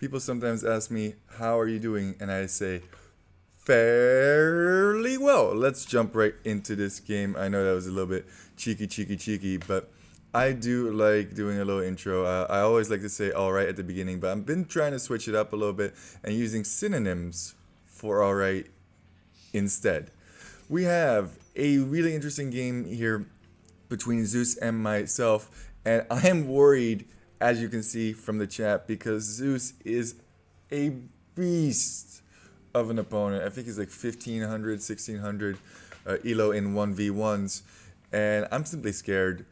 People sometimes ask me, how are you doing? And I say, fairly well. Let's jump right into this game. I know that was a little bit cheeky, but I do like doing a little intro. I always like to say alright at the beginning, but I've been trying to switch it up a little bit and using synonyms for alright instead. We have a really interesting game here between Zeus and myself, and I am worried, as you can see from the chat, because Zeus is a beast of an opponent. I think he's like 1500, 1600 elo in 1v1s, and I'm simply scared.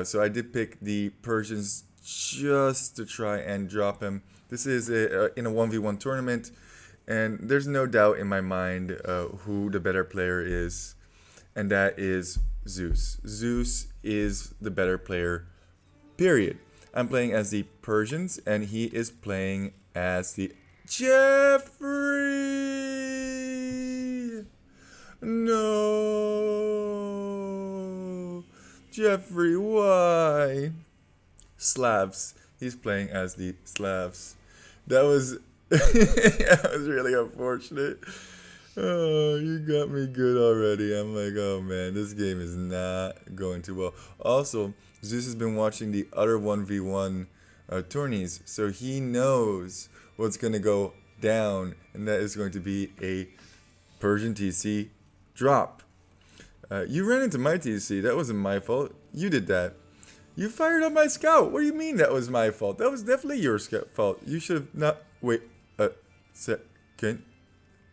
So I did pick the Persians just to try and drop him. This is in a 1v1 tournament, and there's no doubt in my mind who the better player is, and that is Zeus. Zeus is the better player, period. I'm playing as the Persians, and he is playing as the Jeffrey. No. Jeffrey, why? Slavs. He's playing as the Slavs. That was that was really unfortunate. Oh, you got me good already. I'm like, oh man, this game is not going too well. Also, Zeus has been watching the other 1v1 tourneys, so he knows what's going to go down, and that is going to be a Persian TC drop. You ran into my TC. That wasn't my fault. You did that. You fired on my scout. What do you mean that was my fault? That was definitely your fault. You should have not... Wait a second.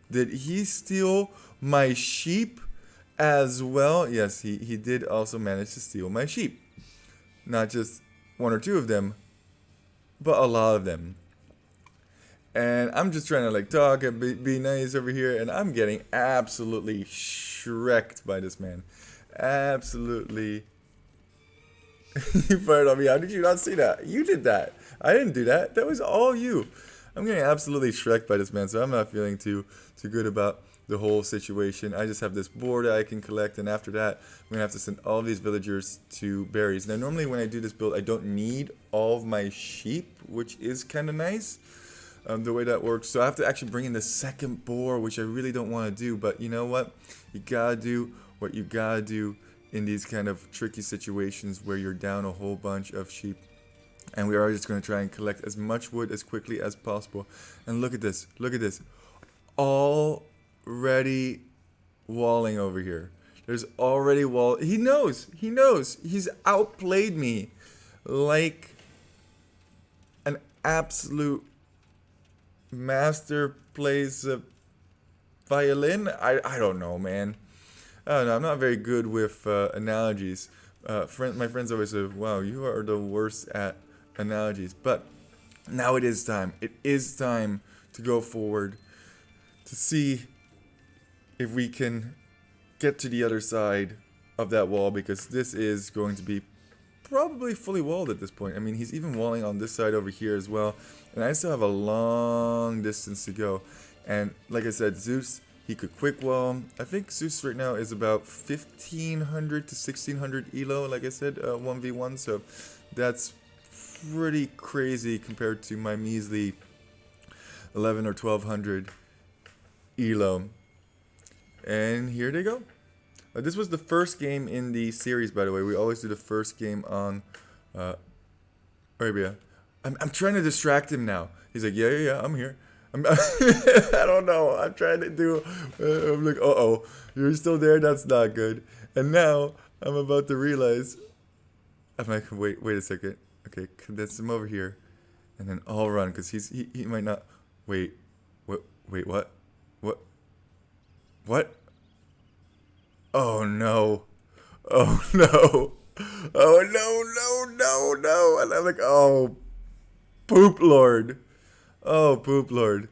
Did he steal my sheep as well? Yes, he did also manage to steal my sheep. Not just one or two of them, but a lot of them. And I'm just trying to like talk and be nice over here, and I'm getting absolutely shreked by this man. Absolutely. You fired on me. How did you not see that? You did that. I didn't do that. That was all you. I'm getting absolutely shreked by this man, so I'm not feeling too good about the whole situation. I just have this board that I can collect, and after that, I'm going to have to send all of these villagers to berries. Now, normally when I do this build, I don't need all of my sheep, which is kind of nice, the way that works. So I have to actually bring in the second boar, which I really don't want to do, but you know what? You got to do what you got to do in these kind of tricky situations where you're down a whole bunch of sheep. And we are just going to try and collect as much wood as quickly as possible. And look at this. Look at this. Already walling over here. There's already wall. He knows. He knows. He's outplayed me like an absolute master plays a violin. I don't know, man. I don't know. I'm not very good with analogies. My friends always say, wow, you are the worst at analogies. But now it is time. It is time to go forward to see if we can get to the other side of that wall, because this is going to be probably fully walled at this point. I mean, he's even walling on this side over here as well, and I still have a long distance to go. And like I said, Zeus, he could quick wall. I think Zeus right now is about 1500 to 1600 elo, like I said, 1v1, so that's pretty crazy compared to my measly 11 or 1200 elo. And here they go. This was the first game in the series, by the way. We always do the first game on Arabia. I'm trying to distract him now. He's like, yeah, I'm here. I don't know. I'm trying to do... I'm like, uh-oh. You're still there? That's not good. And now, I'm about to realize... I'm like, wait a second. Okay, condense him over here. And then I'll run, because he might not... Wait, what? What? Oh no. Oh no. Oh no. And I'm like, oh, poop lord. Oh, poop lord.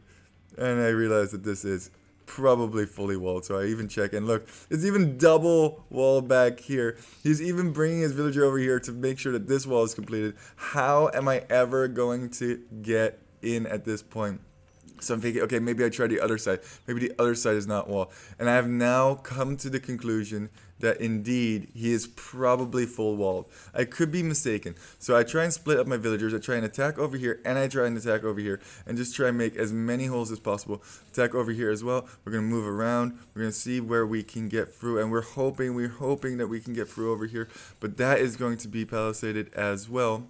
And I realized that this is probably fully walled, so I even check, and look, it's even double wall back here. He's even bringing his villager over here to make sure that this wall is completed. How am I ever going to get in at this point? So I'm thinking, okay, maybe I try the other side. Maybe the other side is not wall. And I have now come to the conclusion that indeed he is probably full walled. I could be mistaken. So I try and split up my villagers. I try and attack over here, and I try and attack over here, and just try and make as many holes as possible. Attack over here as well. We're gonna move around. We're gonna see where we can get through, and we're hoping that we can get through over here. But that is going to be palisaded as well.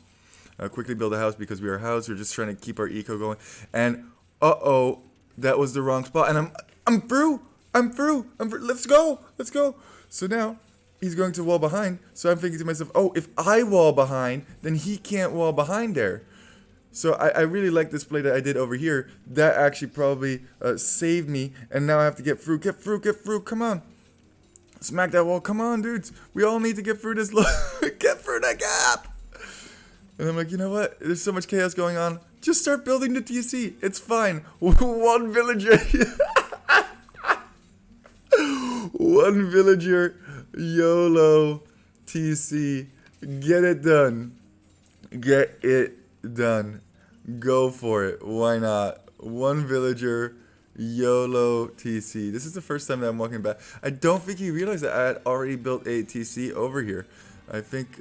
Quickly build a house because we are housed. We're just trying to keep our eco going. And uh-oh, that was the wrong spot. And I'm through. Let's go. So now he's going to wall behind. So I'm thinking to myself, oh, if I wall behind, then he can't wall behind there. So I really like this play that I did over here. That actually probably saved me. And now I have to get through. Get through. Come on. Smack that wall. Come on, dudes. We all need to get through this. Get through that gap. And I'm like, you know what? There's so much chaos going on. Just start building the TC. It's fine. One villager. One villager. YOLO. TC. Get it done. Go for it. Why not? One villager. YOLO TC. This is the first time that I'm walking back. I don't think he realized that I had already built a TC over here. I think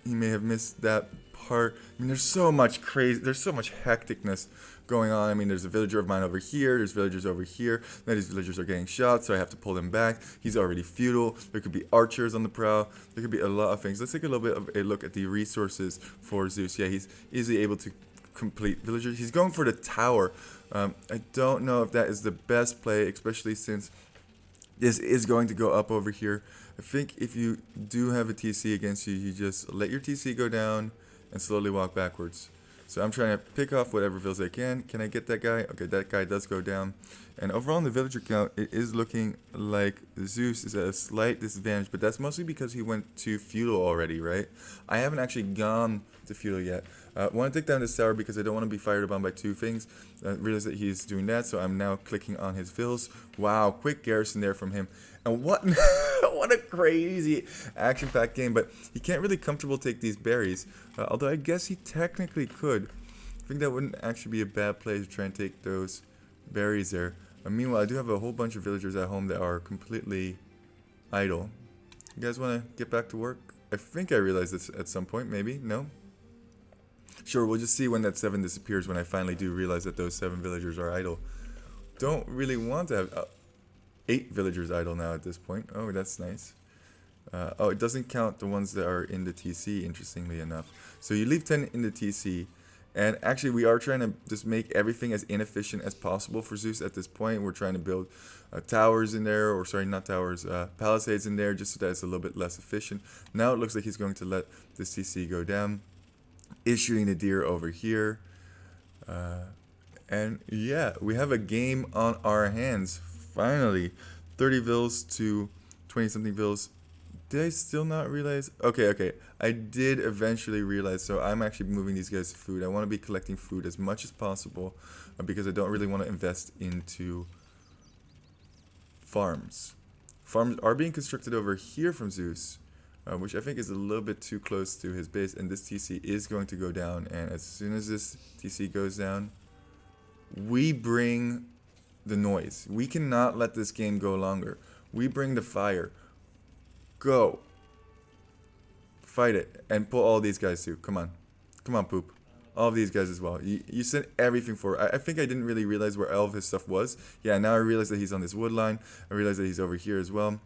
he may have missed that part. I mean, there's so much hecticness going on. I mean, there's a villager of mine over here, there's villagers over here. Now these villagers are getting shot, so I have to pull them back. He's already feudal. There could be archers on the prow. There could be a lot of things. Let's take a little bit of a look at the resources for Zeus. Yeah, he's easily able to complete villagers. He's going for the tower. I don't know if that is the best play, especially since this is going to go up over here. I think if you do have a TC against you, you just let your TC go down and slowly walk backwards. So I'm trying to pick off whatever vills I can. Can I get that guy? Okay, that guy does go down. And overall in the villager count, it is looking like Zeus is at a slight disadvantage, but that's mostly because he went to feudal already, right? I haven't actually gone to feudal yet. I want to take down this tower because I don't want to be fired upon by two things. I realize that he's doing that, so I'm now clicking on his vills. Wow, quick garrison there from him. And what what a crazy action-packed game, but he can't really comfortable take these berries, although I guess he technically could. I think that wouldn't actually be a bad play to try and take those berries there. Meanwhile, I do have a whole bunch of villagers at home that are completely idle. You guys want to get back to work? I think I realized this at some point, maybe? No? Sure, we'll just see when that 7 disappears, when I finally do realize that those 7 villagers are idle. Don't really want to have 8 villagers idle now at this point. Oh, that's nice. Oh, it doesn't count the ones that are in the TC, interestingly enough. So you leave 10 in the TC, and actually we are trying to just make everything as inefficient as possible for Zeus at this point. We're trying to build towers in there, or sorry, not towers, palisades in there, just so that it's a little bit less efficient. Now it looks like he's going to let this TC go down. Is shooting the deer over here. And yeah, we have a game on our hands. Finally, 30 vills to 20 something vills. Did I still not realize? Okay. I did eventually realize. So I'm actually moving these guys to food. I want to be collecting food as much as possible because I don't really want to invest into farms. Farms are being constructed over here from Zeus, which I think is a little bit too close to his base. And this TC is going to go down. And as soon as this TC goes down, we bring the noise. We cannot let this game go longer. We bring the fire. Go. Fight it. And pull all these guys too. Come on. Come on, Poop. All of these guys as well. You sent everything for it. I think I didn't really realize where all of his stuff was. Yeah, now I realize that he's on this wood line. I realize that he's over here as well.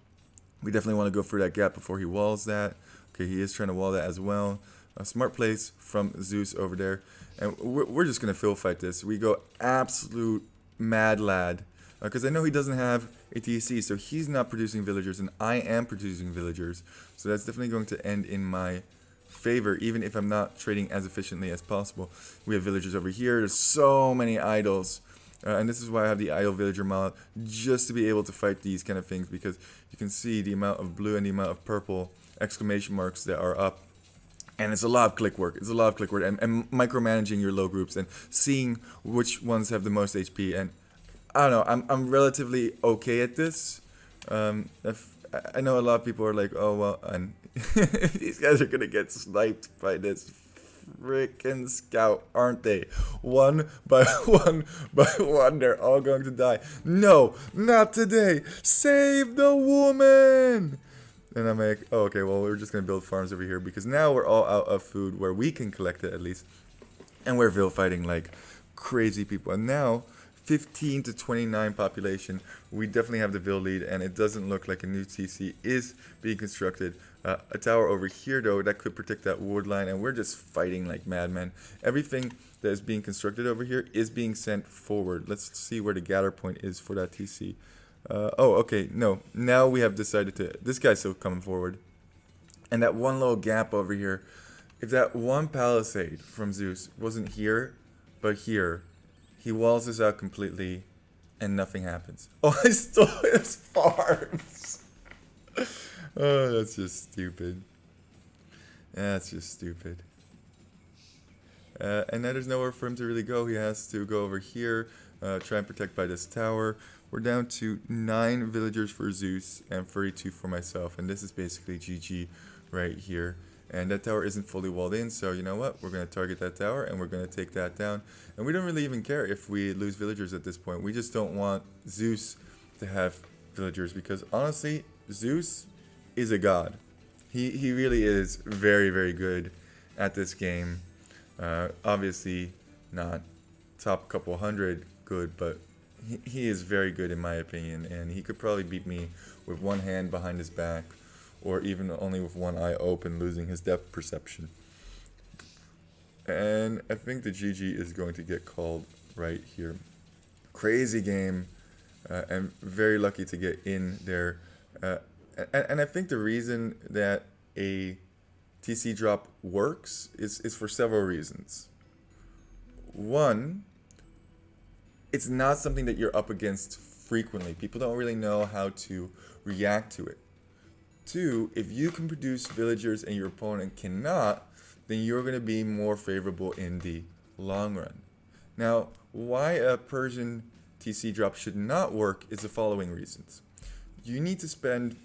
We definitely want to go through that gap before he walls that. Okay, he is trying to wall that as well. A smart place from Zeus over there. And we're just going to fill fight this. We go absolute mad lad. Because I know he doesn't have a TC, so he's not producing villagers, and I am producing villagers. So that's definitely going to end in my favor, even if I'm not trading as efficiently as possible. We have villagers over here. There's so many idols. And this is why I have the idle villager mod, just to be able to fight these kind of things, because you can see the amount of blue and the amount of purple exclamation marks that are up. And it's a lot of click work. It's a lot of click work, and micromanaging your low groups and seeing which ones have the most HP. And I don't know, I'm relatively okay at this. I know a lot of people are like, oh well, and these guys are gonna get sniped by this freaking scout, aren't they? One by one by one, they're all going to die. No, not today. Save the woman. And I'm like, oh, okay, well, we're just going to build farms over here because now we're all out of food where we can collect it at least. And we're Ville fighting like crazy people. And now, 15 to 29 population, we definitely have the Ville lead. And it doesn't look like a new TC is being constructed. A tower over here, though, that could protect that wood line. And we're just fighting like madmen. Everything that is being constructed over here is being sent forward. Let's see where the gather point is for that TC. Oh, okay, no. Now we have decided to... This guy's still coming forward. And that one little gap over here, if that one palisade from Zeus wasn't here, but here, he walls this out completely, and nothing happens. Oh, I stole his farms! Oh, that's just stupid. That's just stupid. And now there's nowhere for him to really go. He has to go over here, try and protect by this tower. We're down to 9 villagers for Zeus and 32 for myself. And this is basically GG right here. And that tower isn't fully walled in, so you know what? We're going to target that tower and we're going to take that down. And we don't really even care if we lose villagers at this point. We just don't want Zeus to have villagers because honestly, Zeus is a god. He really is very, very good at this game. Obviously not top couple hundred good, but he is very good in my opinion, and he could probably beat me with one hand behind his back, or even only with one eye open, losing his depth perception. And I think the GG is going to get called right here. Crazy game, and very lucky to get in there. And I think the reason that a TC drop works is for several reasons. One, it's not something that you're up against frequently. People don't really know how to react to it. Two, if you can produce villagers and your opponent cannot, then you're going to be more favorable in the long run. Now, why a Persian TC drop should not work is the following reasons. You need to spend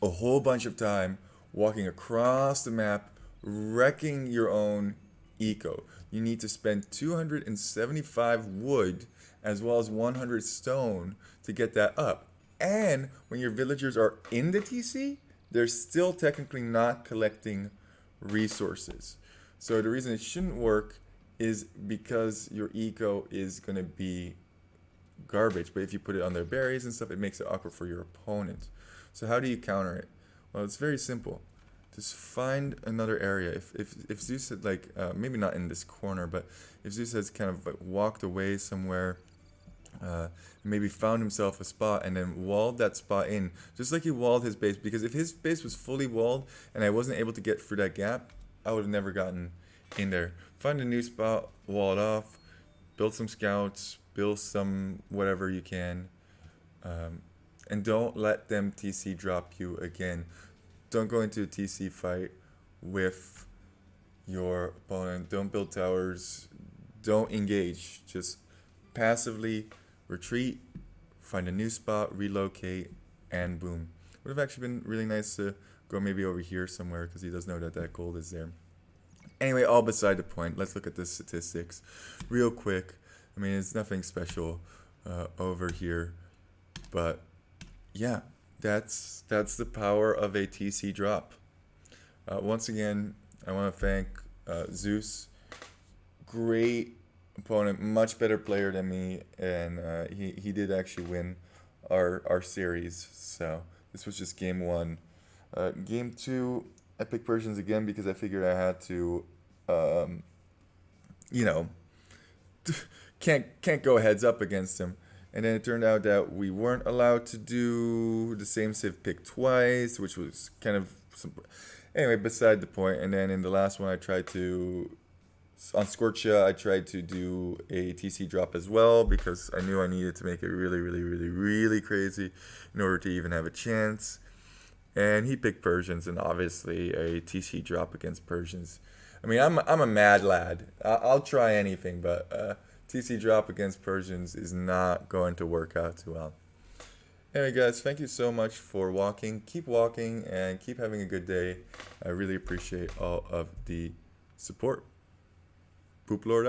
a whole bunch of time walking across the map, wrecking your own eco. You need to spend 275 wood as well as 100 stone to get that up. And when your villagers are in the TC, they're still technically not collecting resources. So the reason it shouldn't work is because your eco is going to be garbage. But if you put it on their berries and stuff, it makes it awkward for your opponent. So how do you counter it? Well, it's very simple. Just find another area. If Zeus had maybe not in this corner, but if Zeus has kind of walked away somewhere, maybe found himself a spot and then walled that spot in, just like he walled his base. Because if his base was fully walled and I wasn't able to get through that gap, I would have never gotten in there. Find a new spot, wall it off, build some scouts, build some whatever you can, and don't let them TC drop you again. Don't go into a TC fight with your opponent. Don't build towers. Don't engage. Just passively retreat, find a new spot, relocate, and boom. Would have actually been really nice to go maybe over here somewhere because he does know that that gold is there. Anyway, all beside the point. Let's look at the statistics real quick. I mean, it's nothing special over here, but yeah. That's the power of a TC drop. Once again, I want to thank Zeus. Great opponent, much better player than me, and he did actually win our series. So this was just game 1. Game 2, I picked Persians again because I figured I had to, can't go heads up against him. And then it turned out that we weren't allowed to do the same civ pick twice, which was kind of anyway, beside the point. And then in the last one, I tried to, on Scorchia, I tried to do a TC drop as well because I knew I needed to make it really, really, really, really crazy in order to even have a chance. And he picked Persians, and obviously a TC drop against Persians. I mean, I'm a mad lad. I'll try anything, but TC drop against Persians is not going to work out too well. Anyway, guys, thank you so much for walking. Keep walking and keep having a good day. I really appreciate all of the support. Poop Lord out.